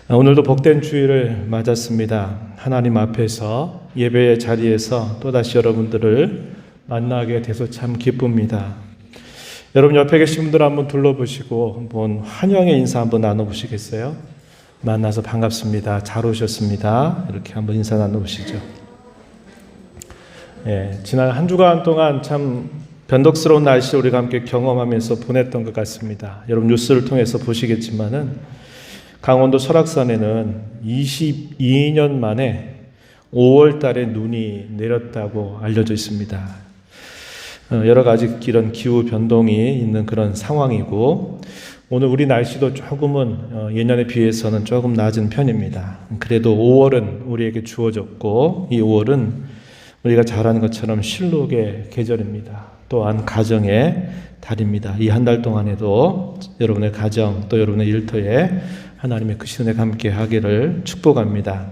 오늘도 복된 주일을 맞았습니다. 하나님 앞에서 예배의 자리에서 또다시 여러분들을 만나게 돼서 참 기쁩니다. 여러분 옆에 계신 분들 한번 둘러보시고 한번 환영의 인사 한번 나눠보시겠어요? 만나서 반갑습니다. 잘 오셨습니다. 이렇게 한번 인사 나눠보시죠. 지난 한 주간 동안 참 변덕스러운 날씨를 우리가 함께 경험하면서 보냈던 것 같습니다. 여러분 뉴스를 통해서 보시겠지만은 강원도 설악산에는 22년 만에 5월 달에 눈이 내렸다고 알려져 있습니다. 여러 가지 이런 기후 변동이 있는 그런 상황이고, 오늘 우리 날씨도 조금은 예년에 비해서는 조금 낮은 편입니다. 그래도 5월은 우리에게 주어졌고, 이 5월은 우리가 잘 아는 것처럼 실록의 계절입니다. 또한 가정의 달입니다. 이 한 달 동안에도 여러분의 가정 또 여러분의 일터에 하나님의 그 은혜가 함께 하기를 축복합니다.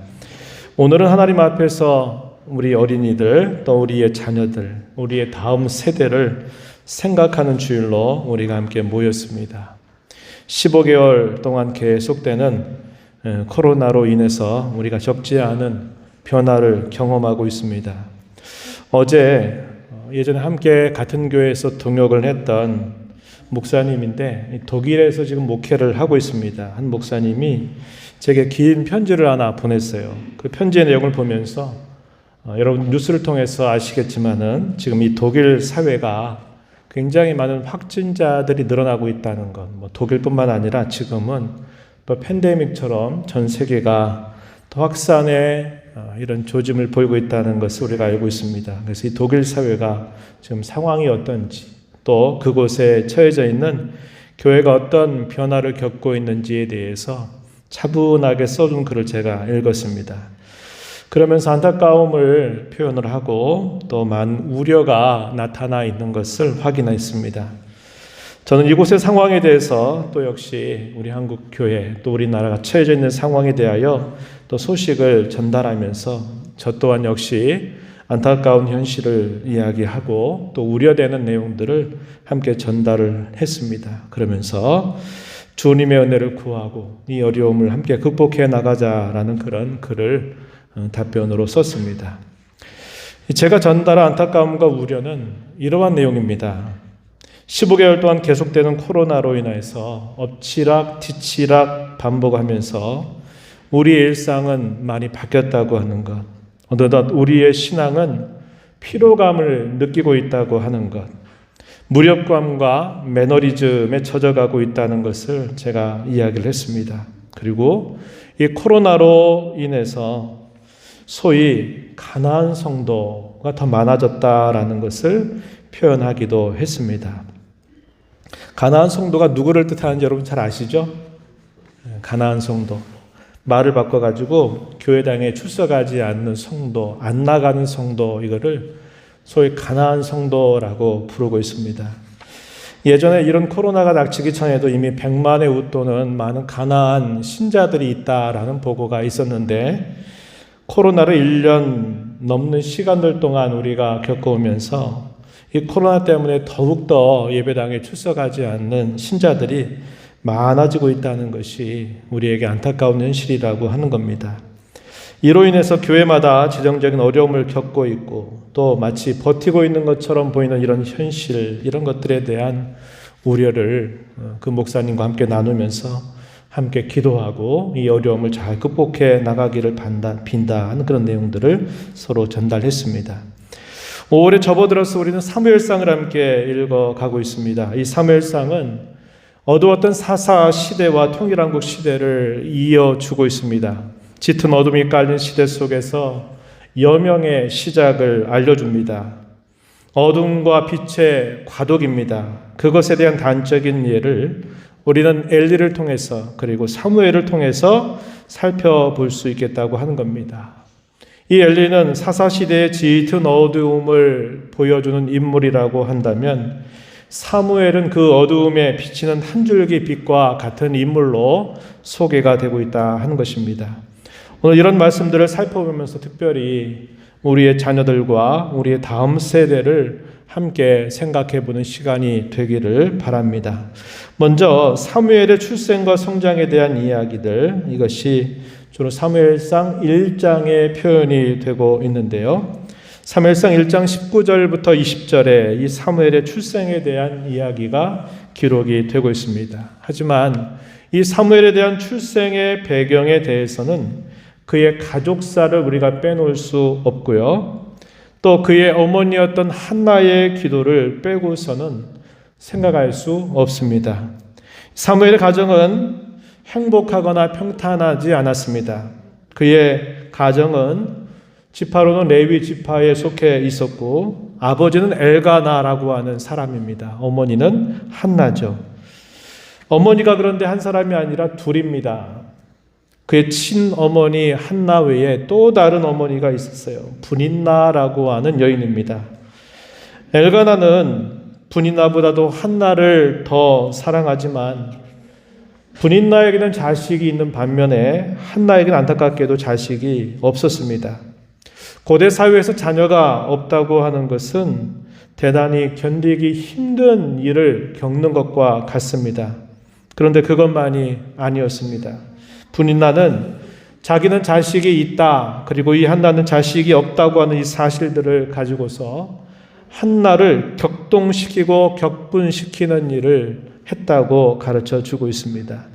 오늘은 하나님 앞에서 우리 어린이들 또 우리의 자녀들, 우리의 다음 세대를 생각하는 주일로 우리가 함께 모였습니다. 15개월 동안 계속되는 코로나로 인해서 우리가 적지 않은 변화를 경험하고 있습니다. 어제 예전에 함께 같은 교회에서 동역을 했던 목사님인데 독일에서 지금 목회를 하고 있습니다. 한 목사님이 제게 긴 편지를 하나 보냈어요. 그 편지의 내용을 보면서 여러분 뉴스를 통해서 아시겠지만은 지금 이 독일 사회가 굉장히 많은 확진자들이 늘어나고 있다는 것, 독일뿐만 아니라 지금은 또 팬데믹처럼 전 세계가 또 확산의 이런 조짐을 보이고 있다는 것을 우리가 알고 있습니다. 그래서 이 독일 사회가 지금 상황이 어떤지, 또 그곳에 처해져 있는 교회가 어떤 변화를 겪고 있는지에 대해서 차분하게 써준 글을 제가 읽었습니다. 그러면서 안타까움을 표현을 하고 또 많은 우려가 나타나 있는 것을 확인했습니다. 저는 이곳의 상황에 대해서 또 역시 우리 한국 교회 또 우리나라가 처해져 있는 상황에 대하여 또 소식을 전달하면서 저 또한 역시 안타까운 현실을 이야기하고 또 우려되는 내용들을 함께 전달을 했습니다. 그러면서 주님의 은혜를 구하고 이 어려움을 함께 극복해 나가자라는 그런 글을 답변으로 썼습니다. 제가 전달한 안타까움과 우려는 이러한 내용입니다. 15개월 동안 계속되는 코로나로 인해서 엎치락 뒤치락 반복하면서 우리의 일상은 많이 바뀌었다고 하는 것, 어느덧 우리의 신앙은 피로감을 느끼고 있다고 하는 것, 무력감과 매너리즘에 젖어가고 있다는 것을 제가 이야기를 했습니다. 그리고 이 코로나로 인해서 소위 가난한 성도가 더 많아졌다라는 것을 표현하기도 했습니다. 가난한 성도가 누구를 뜻하는지 여러분 잘 아시죠? 가난한 성도. 말을 바꿔가지고 교회당에 출석하지 않는 성도, 안 나가는 성도, 이거를 소위 가난한 성도라고 부르고 있습니다. 예전에 이런 코로나가 닥치기 전에도 이미 100만에 웃도는 많은 가난한 신자들이 있다라는 보고가 있었는데, 코로나를 1년 넘는 시간들 동안 우리가 겪어오면서 이 코로나 때문에 더욱더 예배당에 출석하지 않는 신자들이 많아지고 있다는 것이 우리에게 안타까운 현실이라고 하는 겁니다. 이로 인해서 교회마다 재정적인 어려움을 겪고 있고 또 마치 버티고 있는 것처럼 보이는 이런 현실, 이런 것들에 대한 우려를 그 목사님과 함께 나누면서 함께 기도하고 이 어려움을 잘 극복해 나가기를 빈다 하는 그런 내용들을 서로 전달했습니다. 5월에 접어들어서 우리는 사무엘상을 함께 읽어가고 있습니다. 이 사무엘상은 어두웠던 사사 시대와 통일한국 시대를 이어주고 있습니다. 짙은 어둠이 깔린 시대 속에서 여명의 시작을 알려줍니다. 어둠과 빛의 과도기입니다. 그것에 대한 단적인 예를 우리는 엘리를 통해서 그리고 사무엘을 통해서 살펴볼 수 있겠다고 하는 겁니다. 이 엘리는 사사시대의 짙은 어두움을 보여주는 인물이라고 한다면, 사무엘은 그 어두움에 비치는 한 줄기 빛과 같은 인물로 소개가 되고 있다 하는 것입니다. 오늘 이런 말씀들을 살펴보면서 특별히 우리의 자녀들과 우리의 다음 세대를 함께 생각해 보는 시간이 되기를 바랍니다. 먼저 사무엘의 출생과 성장에 대한 이야기들, 이것이 주로 사무엘상 1장의 표현이 되고 있는데요. 사무엘상 1장 19절부터 20절에 이 사무엘의 출생에 대한 이야기가 기록이 되고 있습니다. 하지만 이 사무엘에 대한 출생의 배경에 대해서는 그의 가족사를 우리가 빼놓을 수 없고요. 또 그의 어머니였던 한나의 기도를 빼고서는 생각할 수 없습니다. 사무엘의 가정은 행복하거나 평탄하지 않았습니다. 그의 가정은 지파로는 레위 지파에 속해 있었고 아버지는 엘가나라고 하는 사람입니다. 어머니는 한나죠. 어머니가 그런데 한 사람이 아니라 둘입니다. 그의 친어머니 한나 외에 또 다른 어머니가 있었어요. 분인나라고 하는 여인입니다. 엘가나는 분인나보다도 한나를 더 사랑하지만 분인나에게는 자식이 있는 반면에 한나에게는 안타깝게도 자식이 없었습니다. 고대 사회에서 자녀가 없다고 하는 것은 대단히 견디기 힘든 일을 겪는 것과 같습니다. 그런데 그것만이 아니었습니다. 분인나는 자기는 자식이 있다, 그리고 이 한나는 자식이 없다고 하는 이 사실들을 가지고서 한나를 격동시키고 격분시키는 일을 했다고 가르쳐 주고 있습니다.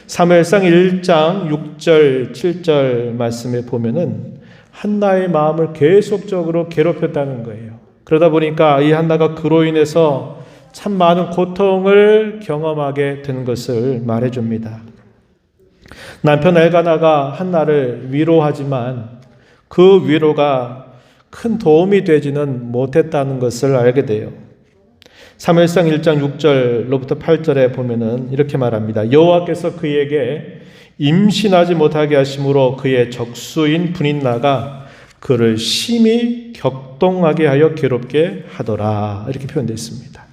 사무엘상 1장 6절 7절 말씀에 보면은 한나의 마음을 계속적으로 괴롭혔다는 거예요. 그러다 보니까 이 한나가 그로 인해서 참 많은 고통을 경험하게 된 것을 말해줍니다. 남편 엘가나가 한나를 위로하지만 그 위로가 큰 도움이 되지는 못했다는 것을 알게 돼요. 사무엘상 1장 6절로부터 8절에 보면은 이렇게 말합니다. 여호와께서 그에게 임신하지 못하게 하심으로 그의 적수인 분인나가 그를 심히 격동하게 하여 괴롭게 하더라. 이렇게 표현되어 있습니다.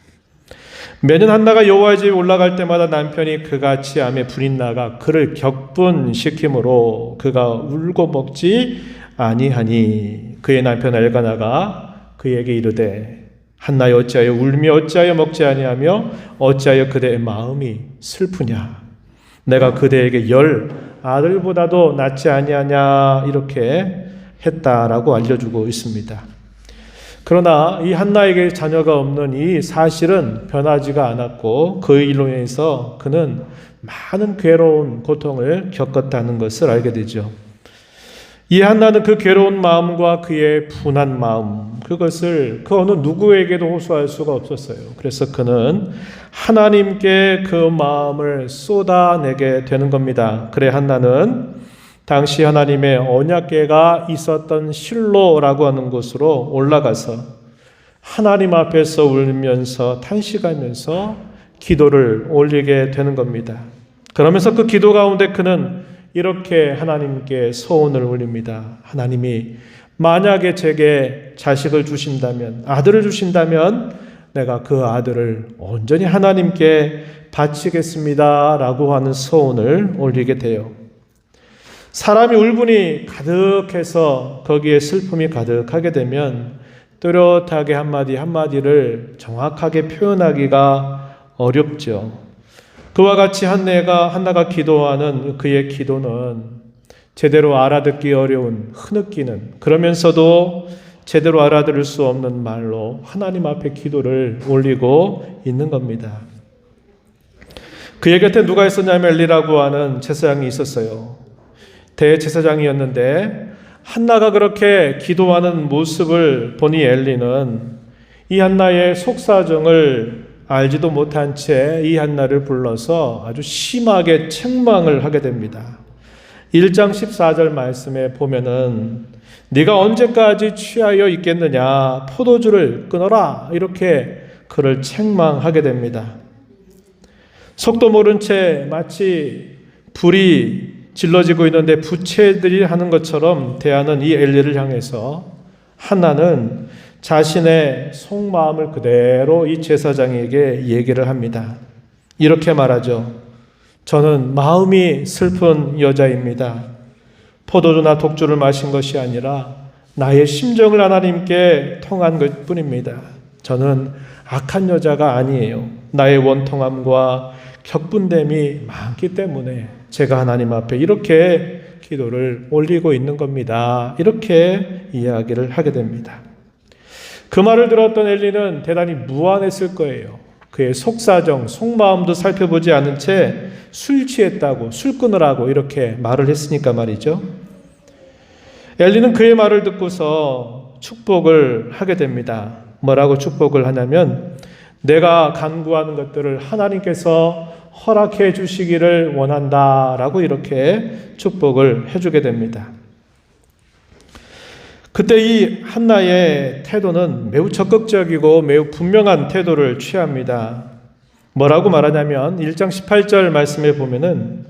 매년 한나가 여호와의 집에 올라갈 때마다 남편이 그같이 하며 분인나가 그를 격분시키므로 그가 울고 먹지 아니하니 그의 남편 엘가나가 그에게 이르되 한나여 어찌하여 울며 어찌하여 먹지 아니하며 어찌하여 그대의 마음이 슬프냐 내가 그대에게 10 아들보다도 낫지 아니하냐 이렇게 했다라고 알려주고 있습니다. 그러나 이 한나에게 자녀가 없는 이 사실은 변하지가 않았고 그 일로 인해서 그는 많은 괴로운 고통을 겪었다는 것을 알게 되죠. 이 한나는 그 괴로운 마음과 그의 분한 마음, 그것을 그 어느 누구에게도 호소할 수가 없었어요. 그래서 그는 하나님께 그 마음을 쏟아내게 되는 겁니다. 그래 한나는 당시 하나님의 언약궤가 있었던 실로라고 하는 곳으로 올라가서 하나님 앞에서 울면서 탄식하면서 기도를 올리게 되는 겁니다. 그러면서 그 기도 가운데 그는 이렇게 하나님께 소원을 올립니다. 하나님이 만약에 제게 자식을 주신다면, 아들을 주신다면 내가 그 아들을 온전히 하나님께 바치겠습니다 라고 하는 소원을 올리게 돼요. 사람이 울분이 가득해서 거기에 슬픔이 가득하게 되면 또렷하게 한마디 한마디를 정확하게 표현하기가 어렵죠. 그와 같이 한나가 기도하는 그의 기도는 제대로 알아듣기 어려운 흐느끼는 그러면서도 제대로 알아들을 수 없는 말로 하나님 앞에 기도를 올리고 있는 겁니다. 그의 곁에 누가 있었냐면 엘리라고 하는 제사장이 있었어요. 대제사장이었는데 한나가 그렇게 기도하는 모습을 보니 엘리는 이 한나의 속사정을 알지도 못한 채 이 한나를 불러서 아주 심하게 책망을 하게 됩니다. 1장 14절 말씀에 보면은 네가 언제까지 취하여 있겠느냐 포도주를 끊어라 이렇게 그를 책망하게 됩니다. 속도 모른 채 마치 불이 질러지고 있는데 부채들이 하는 것처럼 대하는 이 엘리를 향해서 한나는 자신의 속마음을 그대로 이 제사장에게 얘기를 합니다. 이렇게 말하죠. 저는 마음이 슬픈 여자입니다. 포도주나 독주를 마신 것이 아니라 나의 심정을 하나님께 통한 것 뿐입니다. 저는 악한 여자가 아니에요. 나의 원통함과 격분됨이 많기 때문에 제가 하나님 앞에 이렇게 기도를 올리고 있는 겁니다. 이렇게 이야기를 하게 됩니다. 그 말을 들었던 엘리는 대단히 무안했을 거예요. 그의 속사정, 속마음도 살펴보지 않은 채 술 취했다고, 술 끊으라고 이렇게 말을 했으니까 말이죠. 엘리는 그의 말을 듣고서 축복을 하게 됩니다. 뭐라고 축복을 하냐면 내가 간구하는 것들을 하나님께서 허락해 주시기를 원한다라고 이렇게 축복을 해주게 됩니다. 그때 이 한나의 태도는 매우 적극적이고 매우 분명한 태도를 취합니다. 뭐라고 말하냐면 1장 18절 말씀에 보면은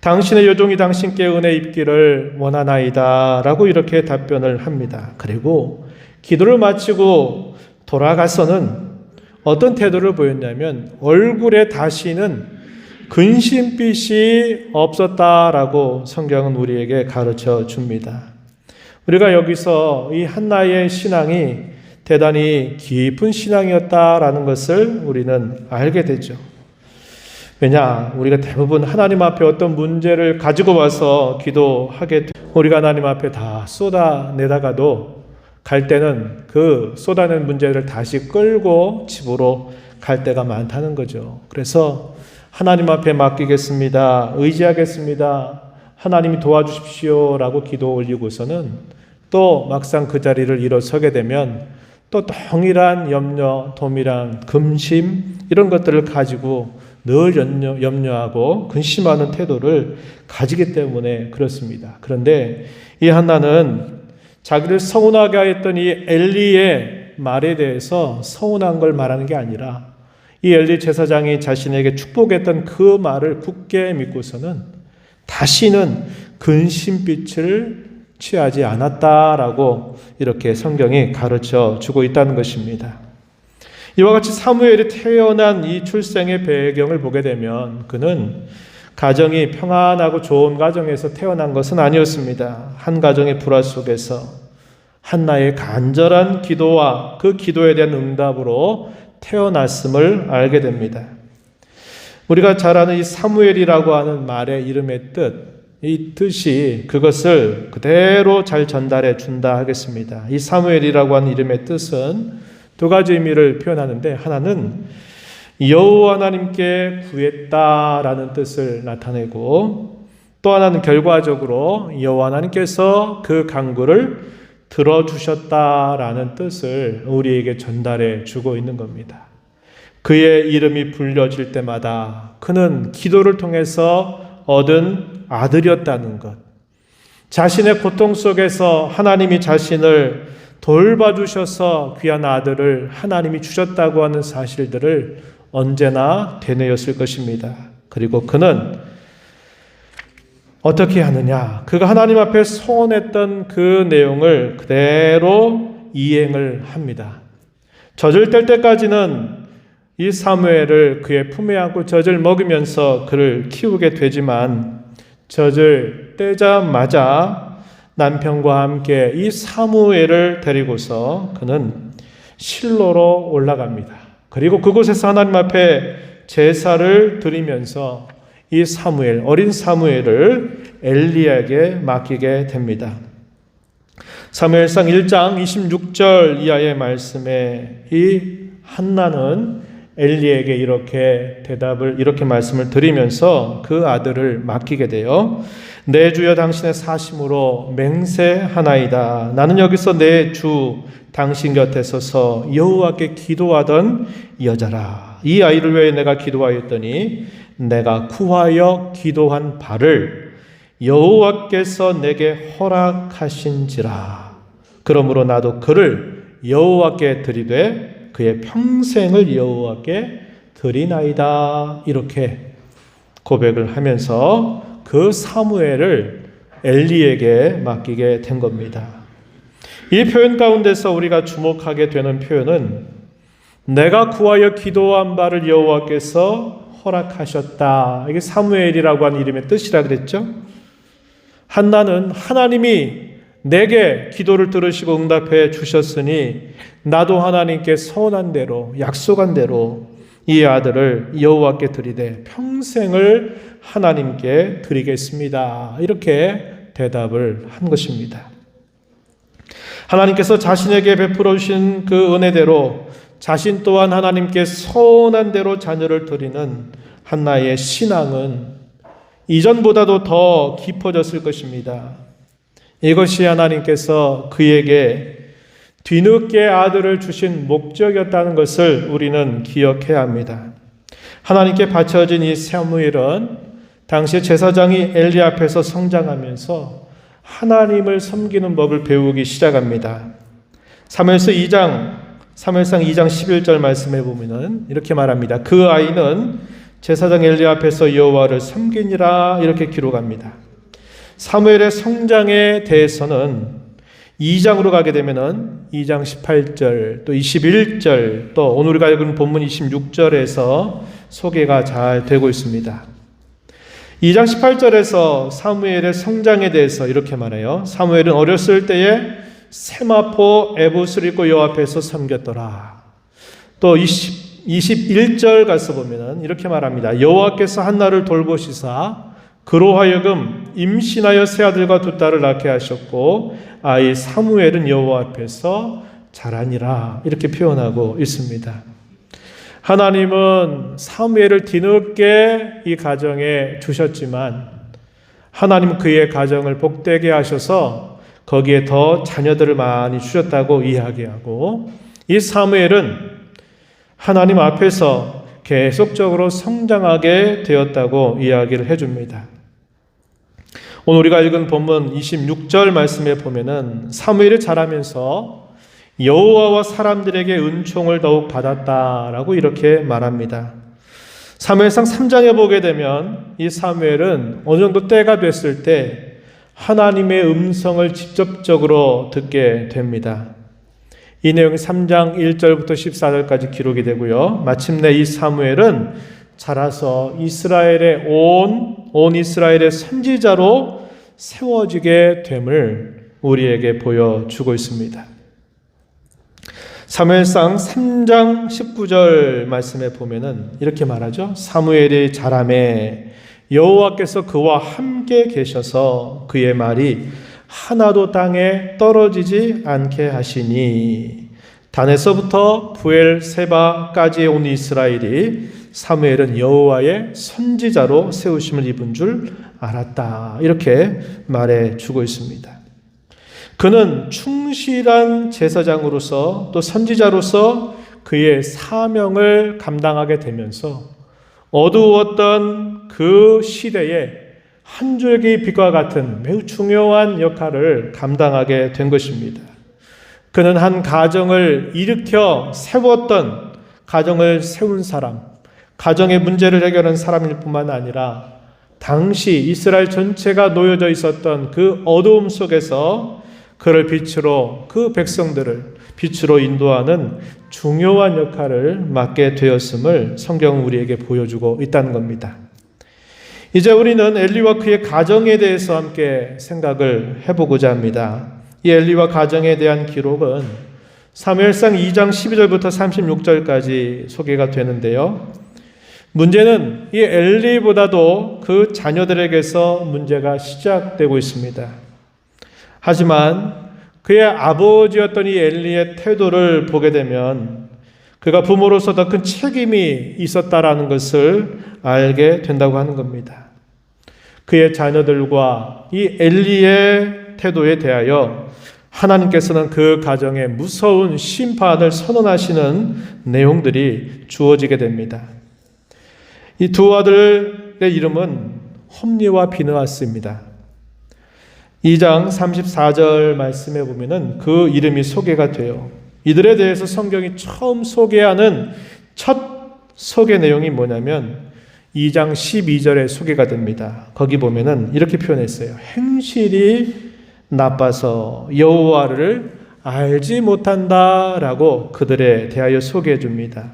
당신의 여종이 당신께 은혜 입기를 원하나이다 라고 이렇게 답변을 합니다. 그리고 기도를 마치고 돌아가서는 어떤 태도를 보였냐면 얼굴에 다시는 근심빛이 없었다라고 성경은 우리에게 가르쳐 줍니다. 우리가 여기서 이 한나의 신앙이 대단히 깊은 신앙이었다라는 것을 우리는 알게 되죠. 왜냐, 우리가 대부분 하나님 앞에 어떤 문제를 가지고 와서 기도하게 우리가 하나님 앞에 다 쏟아내다가도 갈 때는 그 쏟아낸 문제를 다시 끌고 집으로 갈 때가 많다는 거죠. 그래서 하나님 앞에 맡기겠습니다. 의지하겠습니다. 하나님이 도와주십시오라고 기도 올리고서는 또 막상 그 자리를 일어서게 되면 또 동일한 염려, 도밀한 금심 이런 것들을 가지고 늘 염려하고 근심하는 태도를 가지기 때문에 그렇습니다. 그런데 이 한나는 자기를 서운하게 했던 이 엘리의 말에 대해서 서운한 걸 말하는 게 아니라 이 엘리 제사장이 자신에게 축복했던 그 말을 굳게 믿고서는 다시는 근심빛을 취하지 않았다라고 이렇게 성경이 가르쳐 주고 있다는 것입니다. 이와 같이 사무엘이 태어난 이 출생의 배경을 보게 되면 그는 가정이 평안하고 좋은 가정에서 태어난 것은 아니었습니다. 한 가정의 불화 속에서 한나의 간절한 기도와 그 기도에 대한 응답으로 태어났음을 알게 됩니다. 우리가 잘 아는 이 사무엘이라고 하는 말의 이름의 뜻, 이 뜻이 그것을 그대로 잘 전달해 준다 하겠습니다. 이 사무엘이라고 하는 이름의 뜻은 두 가지 의미를 표현하는데 하나는 여호와 하나님께 구했다라는 뜻을 나타내고 또 하나는 결과적으로 여호와 하나님께서 그 간구를 들어주셨다라는 뜻을 우리에게 전달해 주고 있는 겁니다. 그의 이름이 불려질 때마다 그는 기도를 통해서 얻은 아들이었다는 것, 자신의 고통 속에서 하나님이 자신을 돌봐주셔서 귀한 아들을 하나님이 주셨다고 하는 사실들을 언제나 되뇌었을 것입니다. 그리고 그는 어떻게 하느냐? 그가 하나님 앞에 소원했던 그 내용을 그대로 이행을 합니다. 젖을 뗄 때까지는 이 사무엘을 그의 품에 안고 젖을 먹이면서 그를 키우게 되지만 젖을 떼자마자 남편과 함께 이 사무엘을 데리고서 그는 실로로 올라갑니다. 그리고 그곳에서 하나님 앞에 제사를 드리면서 이 사무엘, 어린 사무엘을 엘리에게 맡기게 됩니다. 사무엘상 1장 26절 이하의 말씀에 이 한나는 엘리에게 이렇게 말씀을 드리면서 그 아들을 맡기게 돼요. 내 주여 당신의 사심으로 맹세하나이다. 나는 여기서 내 주 당신 곁에 서서 여호와께 기도하던 여자라. 이 아이를 위해 내가 기도하였더니 내가 구하여 기도한 바를 여호와께서 내게 허락하신지라. 그러므로 나도 그를 여호와께 드리되 그의 평생을 여호와께 드리나이다. 이렇게 고백을 하면서 그 사무엘을 엘리에게 맡기게 된 겁니다. 이 표현 가운데서 우리가 주목하게 되는 표현은 내가 구하여 기도한 바를 여호와께서 허락하셨다. 이게 사무엘이라고 하는 이름의 뜻이라 그랬죠. 한나는 하나님이 내게 기도를 들으시고 응답해 주셨으니 나도 하나님께 서원한 대로 약속한 대로 이 아들을 여호와께 드리되 평생을 하나님께 드리겠습니다. 이렇게 대답을 한 것입니다. 하나님께서 자신에게 베풀어 주신 그 은혜대로 자신 또한 하나님께 서원한 대로 자녀를 드리는 한나의 신앙은 이전보다도 더 깊어졌을 것입니다. 이것이 하나님께서 그에게 뒤늦게 아들을 주신 목적이었다는 것을 우리는 기억해야 합니다. 하나님께 바쳐진 이 사무엘은 당시 제사장이 엘리 앞에서 성장하면서 하나님을 섬기는 법을 배우기 시작합니다. 사무엘상 2장 11절 말씀해 보면은 이렇게 말합니다. 그 아이는 제사장 엘리 앞에서 여호와를 섬기니라 이렇게 기록합니다. 사무엘의 성장에 대해서는 2장으로 가게 되면은 2장 18절 또 21절 또 오늘 우리가 읽은 본문 26절에서 소개가 잘 되고 있습니다. 2장 18절에서 사무엘의 성장에 대해서 이렇게 말해요. 사무엘은 어렸을 때에 세마포 에봇을 입고 여호와 앞에서 섬겼더라. 또 21절 가서 보면은 이렇게 말합니다. 여호와께서 한나를 돌보시사 그로 하여금 임신하여 세 아들과 두 딸을 낳게 하셨고 아이 사무엘은 여호와 앞에서 자라니라 이렇게 표현하고 있습니다. 하나님은 사무엘을 뒤늦게 이 가정에 주셨지만 하나님 그의 가정을 복되게 하셔서 거기에 더 자녀들을 많이 주셨다고 이야기하고 이 사무엘은 하나님 앞에서 계속적으로 성장하게 되었다고 이야기를 해줍니다. 오늘 우리가 읽은 본문 26절 말씀에 보면은 사무엘이 자라면서 여호와와 사람들에게 은총을 더욱 받았다라고 이렇게 말합니다. 사무엘상 3장에 보게 되면 이 사무엘은 어느 정도 때가 됐을 때 하나님의 음성을 직접적으로 듣게 됩니다. 이 내용이 3장 1절부터 14절까지 기록이 되고요. 마침내 이 사무엘은 자라서 이스라엘의 온 이스라엘의 선지자로 세워지게 됨을 우리에게 보여주고 있습니다. 사무엘상 3장 19절 말씀에 보면은 이렇게 말하죠. 사무엘이 자라매 여호와께서 그와 함께 계셔서 그의 말이 하나도 땅에 떨어지지 않게 하시니 단에서부터 부엘세바까지 온 이스라엘이 사무엘은 여호와의 선지자로 세우심을 입은 줄 알았다. 이렇게 말해주고 있습니다. 그는 충실한 제사장으로서 또 선지자로서 그의 사명을 감당하게 되면서 어두웠던 그 시대에 한 줄기 빛과 같은 매우 중요한 역할을 감당하게 된 것입니다. 그는 한 가정을 일으켜 세웠던 가정을 세운 사람, 가정의 문제를 해결한 사람일 뿐만 아니라 당시 이스라엘 전체가 놓여져 있었던 그 어두움 속에서 그를 빛으로 그 백성들을 빛으로 인도하는 중요한 역할을 맡게 되었음을 성경은 우리에게 보여주고 있다는 겁니다. 이제 우리는 엘리와 그의 가정에 대해서 함께 생각을 해보고자 합니다. 이 엘리와 가정에 대한 기록은 사무엘상 2장 12절부터 36절까지 소개가 되는데요. 문제는 이 엘리보다도 그 자녀들에게서 문제가 시작되고 있습니다. 하지만 그의 아버지였던 이 엘리의 태도를 보게 되면 그가 부모로서 더 큰 책임이 있었다라는 것을 알게 된다고 하는 겁니다. 그의 자녀들과 이 엘리의 태도에 대하여 하나님께서는 그 가정에 무서운 심판을 선언하시는 내용들이 주어지게 됩니다. 이 두 아들의 이름은 홈리와 비느하스입니다. 2장 34절 말씀에 보면은 그 이름이 소개가 돼요. 이들에 대해서 성경이 처음 소개하는 첫 소개 내용이 뭐냐면 2장 12절에 소개가 됩니다. 거기 보면은 이렇게 표현했어요. 행실이 나빠서 여호와를 알지 못한다라고 그들에 대하여 소개해 줍니다.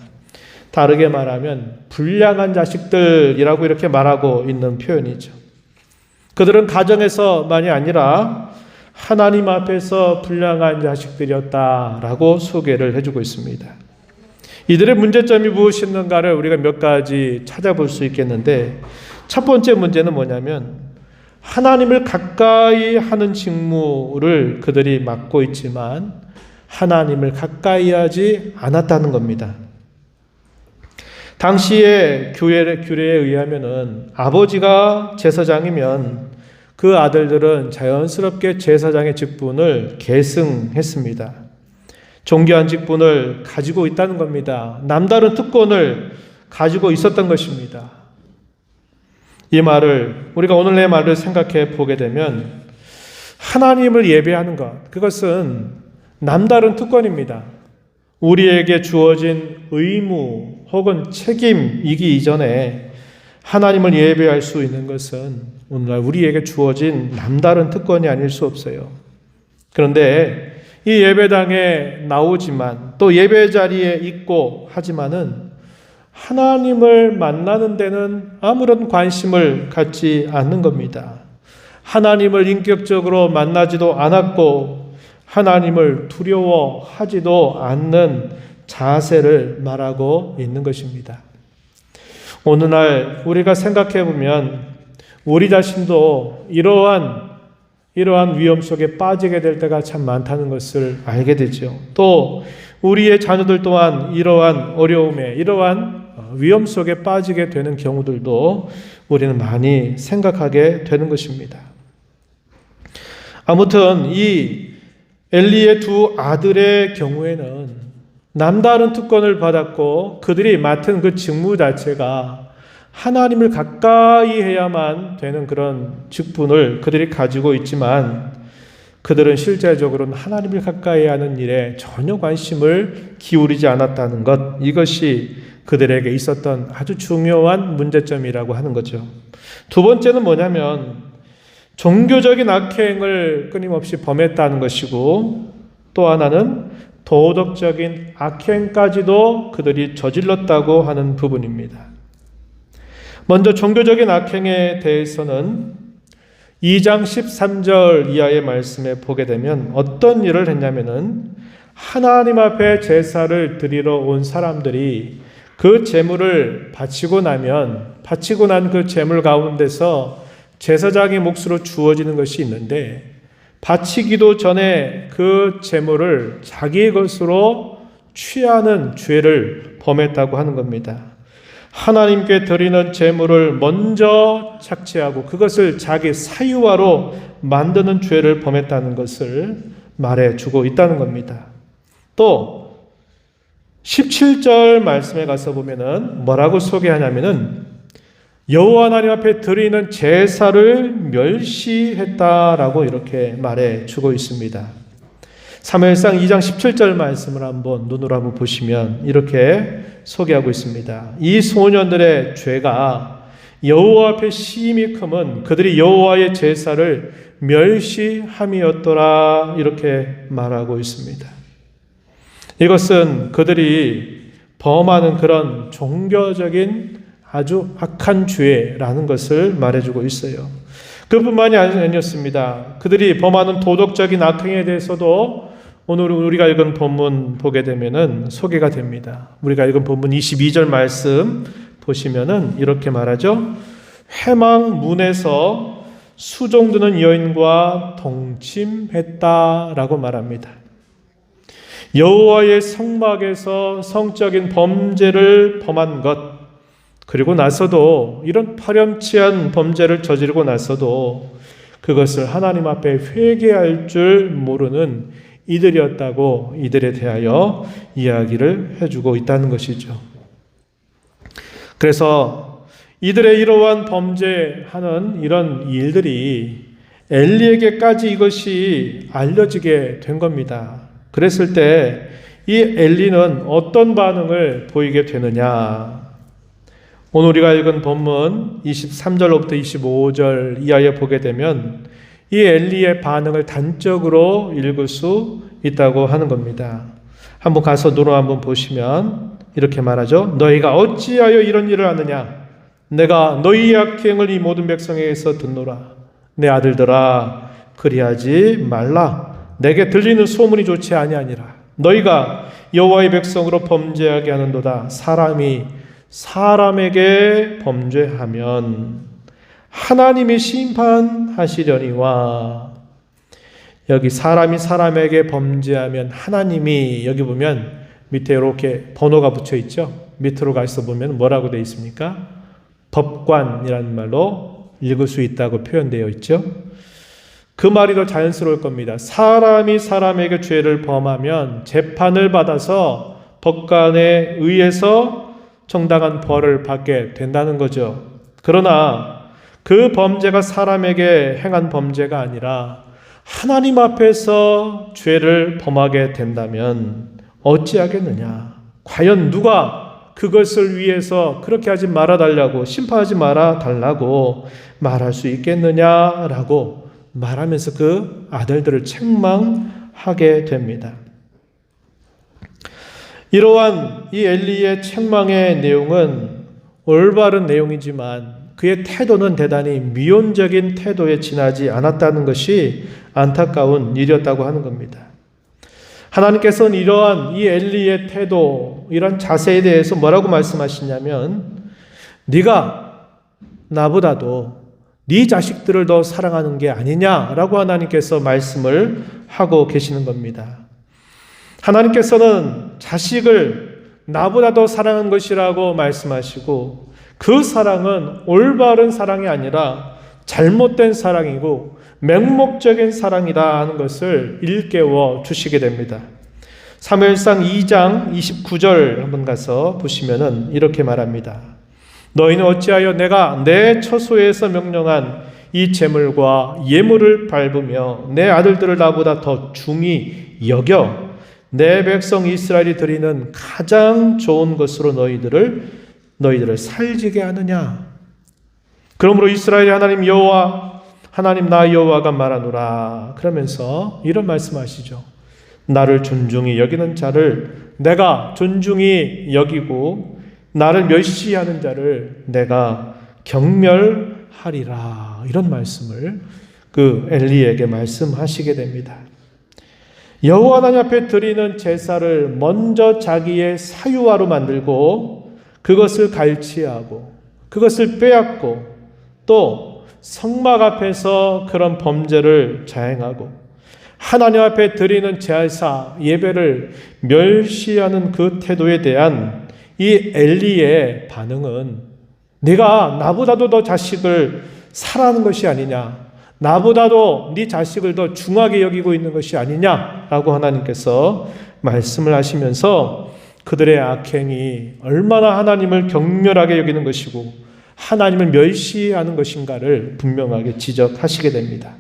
다르게 말하면 불량한 자식들이라고 이렇게 말하고 있는 표현이죠. 그들은 가정에서만이 아니라 하나님 앞에서 불량한 자식들이었다라고 소개를 해주고 있습니다. 이들의 문제점이 무엇이었는가를 우리가 몇 가지 찾아볼 수 있겠는데, 첫 번째 문제는 뭐냐면 하나님을 가까이 하는 직무를 그들이 맡고 있지만 하나님을 가까이 하지 않았다는 겁니다. 당시의 규례에 의하면은 아버지가 제사장이면 그 아들들은 자연스럽게 제사장의 직분을 계승했습니다. 존귀한 직분을 가지고 있다는 겁니다. 남다른 특권을 가지고 있었던 것입니다. 이 말을 우리가 오늘의 말을 생각해 보게 되면 하나님을 예배하는 것, 그것은 남다른 특권입니다. 우리에게 주어진 의무 혹은 책임이기 이전에 하나님을 예배할 수 있는 것은 오늘날 우리에게 주어진 남다른 특권이 아닐 수 없어요. 그런데 이 예배당에 나오지만 또 예배 자리에 있고 하지만은 하나님을 만나는 데는 아무런 관심을 갖지 않는 겁니다. 하나님을 인격적으로 만나지도 않았고 하나님을 두려워하지도 않는 자세를 말하고 있는 것입니다. 오늘날 우리가 생각해 보면 우리 자신도 이러한 위험 속에 빠지게 될 때가 참 많다는 것을 알게 되죠. 또 우리의 자녀들 또한 이러한 어려움에, 이러한 위험 속에 빠지게 되는 경우들도 우리는 많이 생각하게 되는 것입니다. 아무튼 이 엘리의 두 아들의 경우에는 남다른 특권을 받았고 그들이 맡은 그 직무 자체가 하나님을 가까이 해야만 되는 그런 직분을 그들이 가지고 있지만 그들은 실제적으로는 하나님을 가까이 하는 일에 전혀 관심을 기울이지 않았다는 것, 이것이 그들에게 있었던 아주 중요한 문제점이라고 하는 거죠. 두 번째는 뭐냐면 종교적인 악행을 끊임없이 범했다는 것이고, 또 하나는 도덕적인 악행까지도 그들이 저질렀다고 하는 부분입니다. 먼저 종교적인 악행에 대해서는 2장 13절 이하의 말씀에 보게 되면 어떤 일을 했냐면은 하나님 앞에 제사를 드리러 온 사람들이 그 제물을 바치고 난 그 제물 가운데서 제사장의 몫으로 주어지는 것이 있는데, 바치기도 전에 그 제물을 자기의 것으로 취하는 죄를 범했다고 하는 겁니다. 하나님께 드리는 제물을 먼저 착취하고 그것을 자기 사유화로 만드는 죄를 범했다는 것을 말해주고 있다는 겁니다. 또 17절 말씀에 가서 보면은 뭐라고 소개하냐면은 여호와 하나님 앞에 드리는 제사를 멸시했다라고 이렇게 말해주고 있습니다. 사무엘상 2장 17절 말씀을 한번 눈으로 한번 보시면 이렇게 소개하고 있습니다. 이 소년들의 죄가 여호와 앞에 심히 크면 그들이 여호와의 제사를 멸시함이었더라, 이렇게 말하고 있습니다. 이것은 그들이 범하는 그런 종교적인 아주 악한 죄라는 것을 말해주고 있어요. 그뿐만이 아니었습니다. 그들이 범하는 도덕적인 악행에 대해서도 오늘 우리가 읽은 본문 보게 되면은 소개가 됩니다. 우리가 읽은 본문 22절 말씀 보시면은 이렇게 말하죠. 회망문에서 수종드는 여인과 동침했다라고 말합니다. 여호와의 성막에서 성적인 범죄를 범한 것, 그리고 나서도 이런 파렴치한 범죄를 저지르고 나서도 그것을 하나님 앞에 회개할 줄 모르는 이들이었다고 이들에 대하여 이야기를 해주고 있다는 것이죠. 그래서 이들의 이러한 범죄하는 이런 일들이 엘리에게까지 이것이 알려지게 된 겁니다. 그랬을 때 이 엘리는 어떤 반응을 보이게 되느냐? 오늘 우리가 읽은 본문 23절로부터 25절 이하에 보게 되면 이 엘리의 반응을 단적으로 읽을 수 있다고 하는 겁니다. 한번 가서 눈으로 한번 보시면 이렇게 말하죠. 너희가 어찌하여 이런 일을 하느냐? 내가 너희의 악행을 이 모든 백성에게서 듣노라. 내 아들들아, 그리하지 말라. 내게 들리는 소문이 좋지 아니하니라. 너희가 여호와의 백성으로 범죄하게 하는도다. 사람이 사람에게 범죄하면 하나님이 심판하시려니와. 여기 사람이 사람에게 범죄하면 하나님이, 여기 보면 밑에 이렇게 번호가 붙여 있죠. 밑으로 가서 보면 뭐라고 되어 있습니까? 법관이라는 말로 읽을 수 있다고 표현되어 있죠. 그 말이 더 자연스러울 겁니다. 사람이 사람에게 죄를 범하면 재판을 받아서 법관에 의해서 정당한 벌을 받게 된다는 거죠. 그러나 그 범죄가 사람에게 행한 범죄가 아니라 하나님 앞에서 죄를 범하게 된다면 어찌하겠느냐? 과연 누가 그것을 위해서 그렇게 하지 말아달라고, 심판하지 말아달라고 말할 수 있겠느냐라고 말하면서 그 아들들을 책망하게 됩니다. 이러한 이 엘리의 책망의 내용은 올바른 내용이지만 그의 태도는 대단히 미온적인 태도에 지나지 않았다는 것이 안타까운 일이었다고 하는 겁니다. 하나님께서는 이러한 이 엘리의 태도, 이런 자세에 대해서 뭐라고 말씀하시냐면 네가 나보다도 네 자식들을 더 사랑하는 게 아니냐라고 하나님께서 말씀을 하고 계시는 겁니다. 하나님께서는 자식을 나보다 더 사랑한 것이라고 말씀하시고 그 사랑은 올바른 사랑이 아니라 잘못된 사랑이고 맹목적인 사랑이다 하는 것을 일깨워 주시게 됩니다. 사무엘상 2장 29절 한번 가서 보시면은 이렇게 말합니다. 너희는 어찌하여 내가 내 처소에서 명령한 이 제물과 예물을 밟으며 내 아들들을 나보다 더 중히 여겨 내 백성 이스라엘이 드리는 가장 좋은 것으로 너희들을 살지게 하느냐? 그러므로 이스라엘의 하나님 여호와 하나님 나 여호와가 말하노라. 그러면서 이런 말씀하시죠. 나를 존중히 여기는 자를 내가 존중히 여기고 나를 멸시하는 자를 내가 경멸하리라. 이런 말씀을 그 엘리에게 말씀하시게 됩니다. 여호와 하나님 앞에 드리는 제사를 먼저 자기의 사유화로 만들고 그것을 갈취하고 그것을 빼앗고 또 성막 앞에서 그런 범죄를 자행하고 하나님 앞에 드리는 제사 예배를 멸시하는 그 태도에 대한 이 엘리의 반응은 네가 나보다도 더 자식을 사랑하는 것이 아니냐, 나보다도 네 자식을 더 중하게 여기고 있는 것이 아니냐라고 하나님께서 말씀을 하시면서 그들의 악행이 얼마나 하나님을 경멸하게 여기는 것이고 하나님을 멸시하는 것인가를 분명하게 지적하시게 됩니다.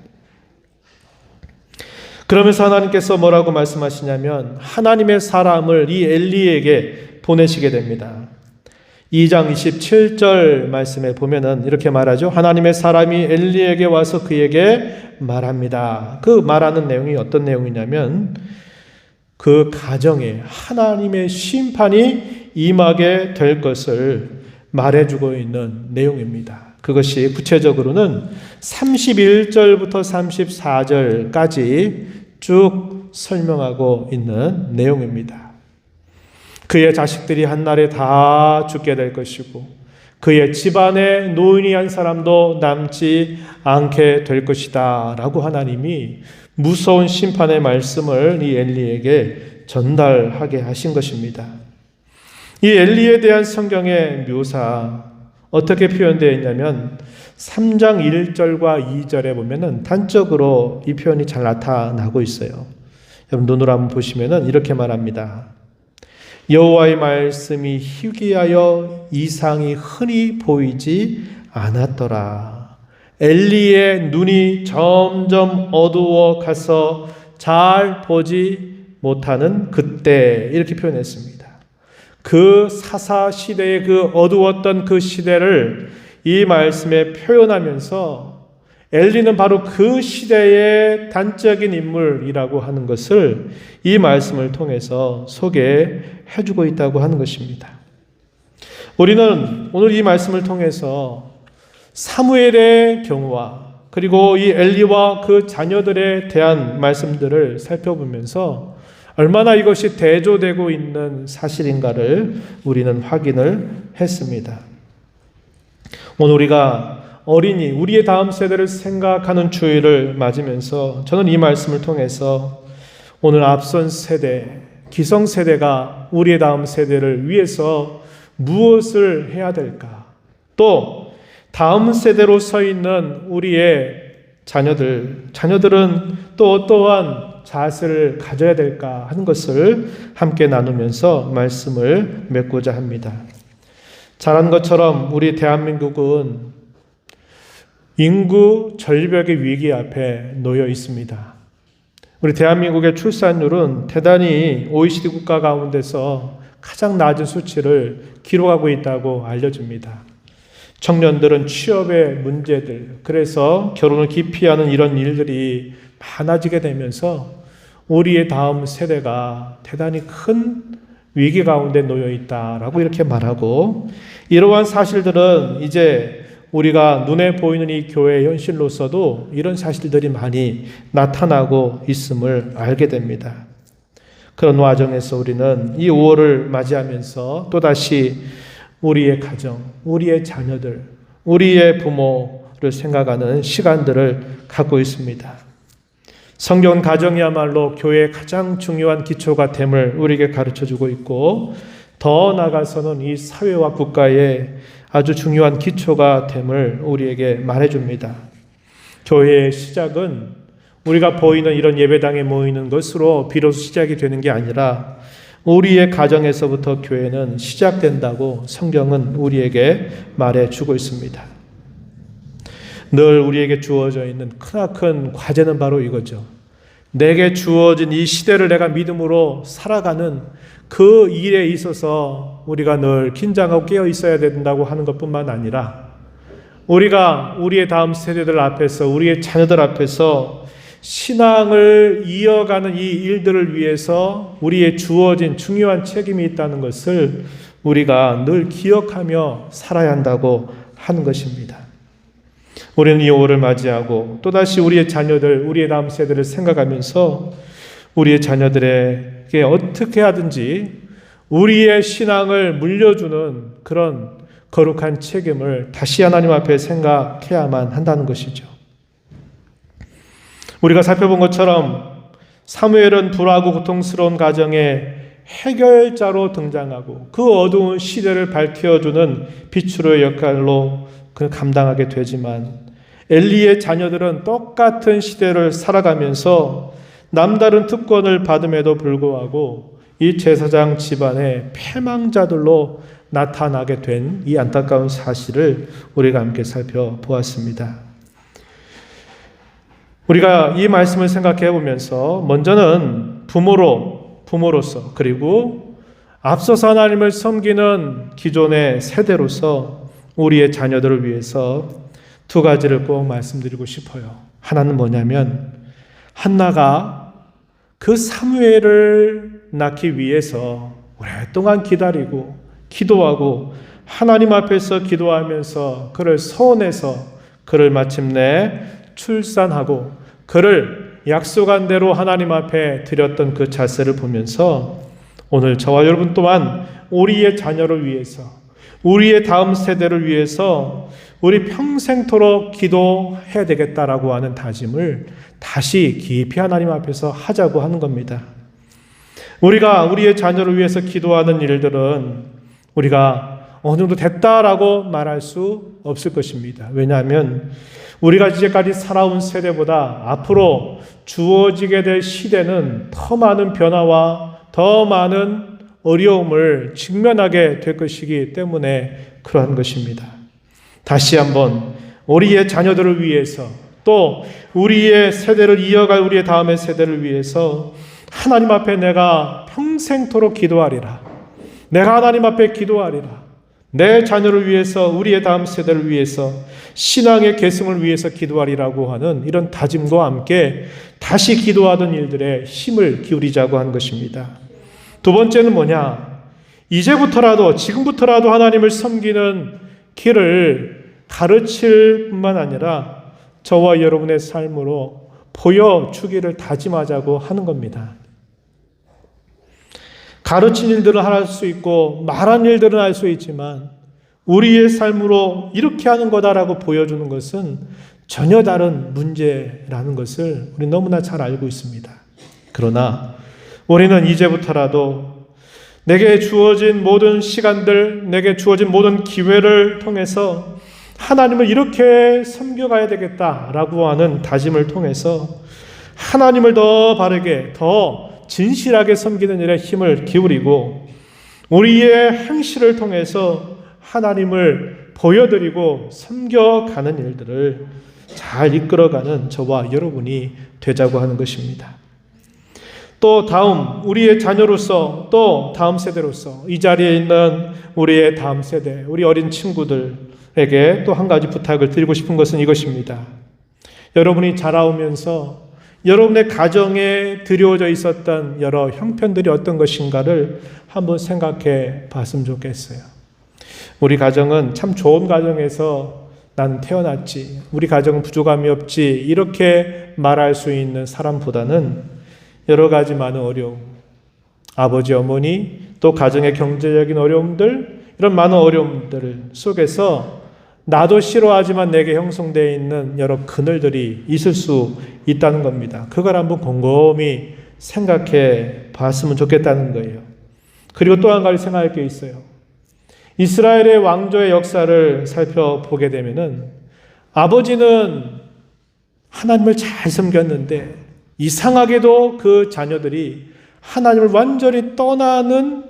그러면서 하나님께서 뭐라고 말씀하시냐면 하나님의 사람을 이 엘리에게 보내시게 됩니다. 2장 27절 말씀에 보면은 이렇게 말하죠. 하나님의 사람이 엘리에게 와서 그에게 말합니다. 그 말하는 내용이 어떤 내용이냐면 그 가정에 하나님의 심판이 임하게 될 것을 말해주고 있는 내용입니다. 그것이 구체적으로는 31절부터 34절까지 쭉 설명하고 있는 내용입니다. 그의 자식들이 한날에 다 죽게 될 것이고 그의 집안에 노인이 한 사람도 남지 않게 될 것이다 라고 하나님이 무서운 심판의 말씀을 이 엘리에게 전달하게 하신 것입니다. 이 엘리에 대한 성경의 묘사 어떻게 표현되어 있냐면 3장 1절과 2절에 보면은 단적으로 이 표현이 잘 나타나고 있어요. 여러분 눈으로 한번 보시면은 이렇게 말합니다. 여호와의 말씀이 희귀하여 이상이 흔히 보이지 않았더라. 엘리의 눈이 점점 어두워 가서 잘 보지 못하는 그때 이렇게 표현했습니다. 그 사사 시대의 그 어두웠던 그 시대를 이 말씀에 표현하면서 엘리는 바로 그 시대의 단적인 인물이라고 하는 것을 이 말씀을 통해서 소개해주고 있다고 하는 것입니다. 우리는 오늘 이 말씀을 통해서 사무엘의 경우와 그리고 이 엘리와 그 자녀들에 대한 말씀들을 살펴보면서 얼마나 이것이 대조되고 있는 사실인가를 우리는 확인을 했습니다. 오늘 우리가 어린이, 우리의 다음 세대를 생각하는 주일을 맞으면서 저는 이 말씀을 통해서 오늘 앞선 세대, 기성세대가 우리의 다음 세대를 위해서 무엇을 해야 될까? 또 다음 세대로 서 있는 우리의 자녀들은 또 어떠한 자세를 가져야 될까 하는 것을 함께 나누면서 말씀을 맺고자 합니다. 잘 아는 것처럼 우리 대한민국은 인구 절벽의 위기 앞에 놓여 있습니다. 우리 대한민국의 출산율은 대단히 OECD 국가 가운데서 가장 낮은 수치를 기록하고 있다고 알려집니다. 청년들은 취업의 문제들, 그래서 결혼을 기피하는 이런 일들이 많아지게 되면서 우리의 다음 세대가 대단히 큰 위기 가운데 놓여 있다라고 이렇게 말하고, 이러한 사실들은 이제 우리가 눈에 보이는 이 교회의 현실로서도 이런 사실들이 많이 나타나고 있음을 알게 됩니다. 그런 와중에서 우리는 이 5월을 맞이하면서 또다시 우리의 가정, 우리의 자녀들, 우리의 부모를 생각하는 시간들을 갖고 있습니다. 성경은 가정이야말로 교회의 가장 중요한 기초가 됨을 우리에게 가르쳐주고 있고, 더 나아가서는 이 사회와 국가의 아주 중요한 기초가 됨을 우리에게 말해줍니다. 교회의 시작은 우리가 보이는 이런 예배당에 모이는 것으로 비로소 시작이 되는 게 아니라 우리의 가정에서부터 교회는 시작된다고 성경은 우리에게 말해주고 있습니다. 늘 우리에게 주어져 있는 크나큰 과제는 바로 이거죠. 내게 주어진 이 시대를 내가 믿음으로 살아가는 그 일에 있어서 우리가 늘 긴장하고 깨어 있어야 된다고 하는 것뿐만 아니라 우리가 우리의 다음 세대들 앞에서, 우리의 자녀들 앞에서 신앙을 이어가는 이 일들을 위해서 우리의 주어진 중요한 책임이 있다는 것을 우리가 늘 기억하며 살아야 한다고 하는 것입니다. 우리는 이 5월을 맞이하고 또다시 우리의 자녀들, 우리의 다음 세대를 생각하면서 우리의 자녀들에게 어떻게 하든지 우리의 신앙을 물려주는 그런 거룩한 책임을 다시 하나님 앞에 생각해야만 한다는 것이죠. 우리가 살펴본 것처럼 사무엘은 불화하고 고통스러운 가정에 해결자로 등장하고 그 어두운 시대를 밝혀주는 비추의 역할로 그를 감당하게 되지만, 엘리의 자녀들은 똑같은 시대를 살아가면서 남다른 특권을 받음에도 불구하고 이 제사장 집안의 패망자들로 나타나게 된 이 안타까운 사실을 우리가 함께 살펴보았습니다. 우리가 이 말씀을 생각해 보면서 먼저는 부모로서, 그리고 앞서서 하나님을 섬기는 기존의 세대로서 우리의 자녀들을 위해서 두 가지를 꼭 말씀드리고 싶어요. 하나는 뭐냐면, 한나가 그 사무엘을 낳기 위해서 오랫동안 기다리고 기도하고 하나님 앞에서 기도하면서 그를 소원해서 그를 마침내 출산하고 그를 약속한 대로 하나님 앞에 드렸던 그 자세를 보면서 오늘 저와 여러분 또한 우리의 자녀를 위해서, 우리의 다음 세대를 위해서 우리 평생토록 기도해야 되겠다라고 하는 다짐을 다시 깊이 하나님 앞에서 하자고 하는 겁니다. 우리가 우리의 자녀를 위해서 기도하는 일들은 우리가 어느 정도 됐다라고 말할 수 없을 것입니다. 왜냐하면 우리가 이제까지 살아온 세대보다 앞으로 주어지게 될 시대는 더 많은 변화와 더 많은 어려움을 직면하게 될 것이기 때문에 그러한 것입니다. 다시 한번 우리의 자녀들을 위해서, 또 우리의 세대를 이어갈 우리의 다음의 세대를 위해서 하나님 앞에 내가 평생토록 기도하리라. 내가 하나님 앞에 기도하리라. 내 자녀를 위해서, 우리의 다음 세대를 위해서, 신앙의 계승을 위해서 기도하리라고 하는 이런 다짐과 함께 다시 기도하던 일들에 힘을 기울이자고 하는 것입니다. 두 번째는 뭐냐? 이제부터라도, 지금부터라도 하나님을 섬기는 길을 가르칠 뿐만 아니라 저와 여러분의 삶으로 보여주기를 다짐하자고 하는 겁니다. 가르친 일들은 할 수 있고 말한 일들은 할 수 있지만 우리의 삶으로 이렇게 하는 거다라고 보여주는 것은 전혀 다른 문제라는 것을 우리 너무나 잘 알고 있습니다. 그러나 우리는 이제부터라도 내게 주어진 모든 시간들, 내게 주어진 모든 기회를 통해서 하나님을 이렇게 섬겨가야 되겠다라고 하는 다짐을 통해서 하나님을 더 바르게, 더 진실하게 섬기는 일에 힘을 기울이고 우리의 행실을 통해서 하나님을 보여드리고 섬겨가는 일들을 잘 이끌어가는 저와 여러분이 되자고 하는 것입니다. 또 다음 우리의 자녀로서 또 다음 세대로서 이 자리에 있는 우리의 다음 세대, 우리 어린 친구들에게 또 한 가지 부탁을 드리고 싶은 것은 이것입니다. 여러분이 자라오면서 여러분의 가정에 드려져 있었던 여러 형편들이 어떤 것인가를 한번 생각해 봤으면 좋겠어요. 우리 가정은 참 좋은 가정에서 나는 태어났지, 우리 가정은 부족함이 없지, 이렇게 말할 수 있는 사람보다는 여러 가지 많은 어려움, 아버지, 어머니, 또 가정의 경제적인 어려움들, 이런 많은 어려움들 속에서 나도 싫어하지만 내게 형성되어 있는 여러 그늘들이 있을 수 있다는 겁니다. 그걸 한번 곰곰이 생각해 봤으면 좋겠다는 거예요. 그리고 또 한 가지 생각할 게 있어요. 이스라엘의 왕조의 역사를 살펴보게 되면은 아버지는 하나님을 잘 섬겼는데 이상하게도 그 자녀들이 하나님을 완전히 떠나는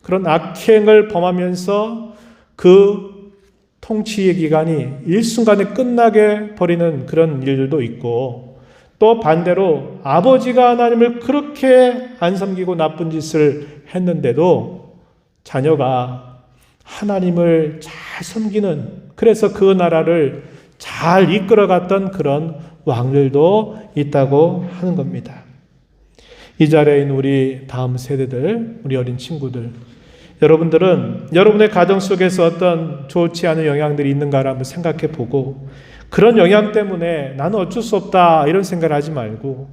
그런 악행을 범하면서 그 통치의 기간이 일순간에 끝나게 버리는 그런 일들도 있고, 또 반대로 아버지가 하나님을 그렇게 안 섬기고 나쁜 짓을 했는데도 자녀가 하나님을 잘 섬기는, 그래서 그 나라를 잘 이끌어갔던 그런 왕들도 있다고 하는 겁니다. 이 자리에 있는 우리 다음 세대들, 우리 어린 친구들, 여러분들은 여러분의 가정 속에서 어떤 좋지 않은 영향들이 있는가를 한번 생각해 보고, 그런 영향 때문에 나는 어쩔 수 없다 이런 생각을 하지 말고,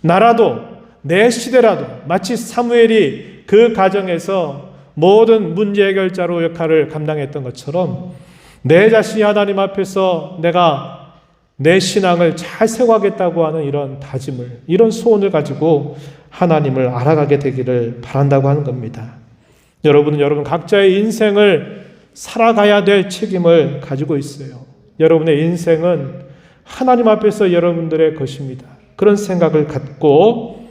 나라도 내 시대라도 마치 사무엘이 그 가정에서 모든 문제 해결자로 역할을 감당했던 것처럼 내 자신이 하나님 앞에서 내가 내 신앙을 잘 세워가겠다고 하는 이런 다짐을, 이런 소원을 가지고 하나님을 알아가게 되기를 바란다고 하는 겁니다. 여러분은 여러분 각자의 인생을 살아가야 될 책임을 가지고 있어요. 여러분의 인생은 하나님 앞에서 여러분들의 것입니다. 그런 생각을 갖고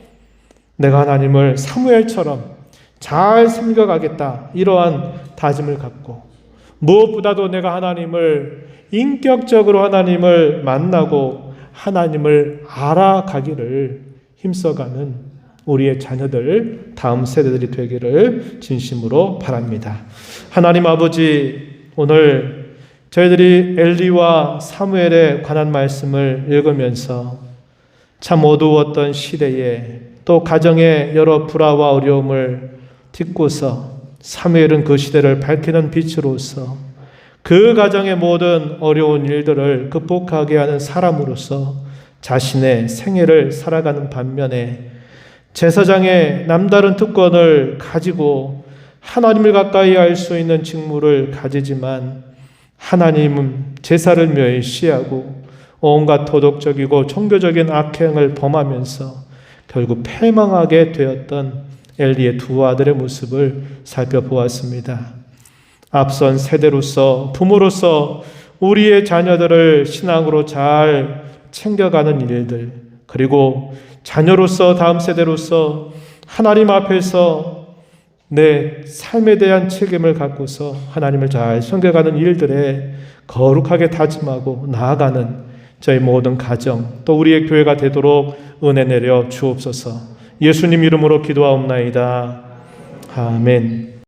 내가 하나님을 사무엘처럼 잘 섬겨가겠다, 이러한 다짐을 갖고, 무엇보다도 내가 하나님을 인격적으로 하나님을 만나고 하나님을 알아가기를 힘써가는 우리의 자녀들, 다음 세대들이 되기를 진심으로 바랍니다. 하나님 아버지, 오늘 저희들이 엘리와 사무엘에 관한 말씀을 읽으면서 참 어두웠던 시대에 또 가정의 여러 불화와 어려움을 딛고서 사무엘은 그 시대를 밝히는 빛으로서 그 가정의 모든 어려운 일들을 극복하게 하는 사람으로서 자신의 생애를 살아가는 반면에 제사장의 남다른 특권을 가지고 하나님을 가까이 할 수 있는 직무를 가지지만 하나님은 제사를 멸시하고 온갖 도덕적이고 종교적인 악행을 범하면서 결국 패망하게 되었던 엘리의 두 아들의 모습을 살펴보았습니다. 앞선 세대로서, 부모로서 우리의 자녀들을 신앙으로 잘 챙겨가는 일들, 그리고 자녀로서 다음 세대로서 하나님 앞에서 내 삶에 대한 책임을 갖고서 하나님을 잘 섬겨가는 일들에 거룩하게 다짐하고 나아가는 저희 모든 가정, 또 우리의 교회가 되도록 은혜 내려 주옵소서. 예수님 이름으로 기도하옵나이다. 아멘.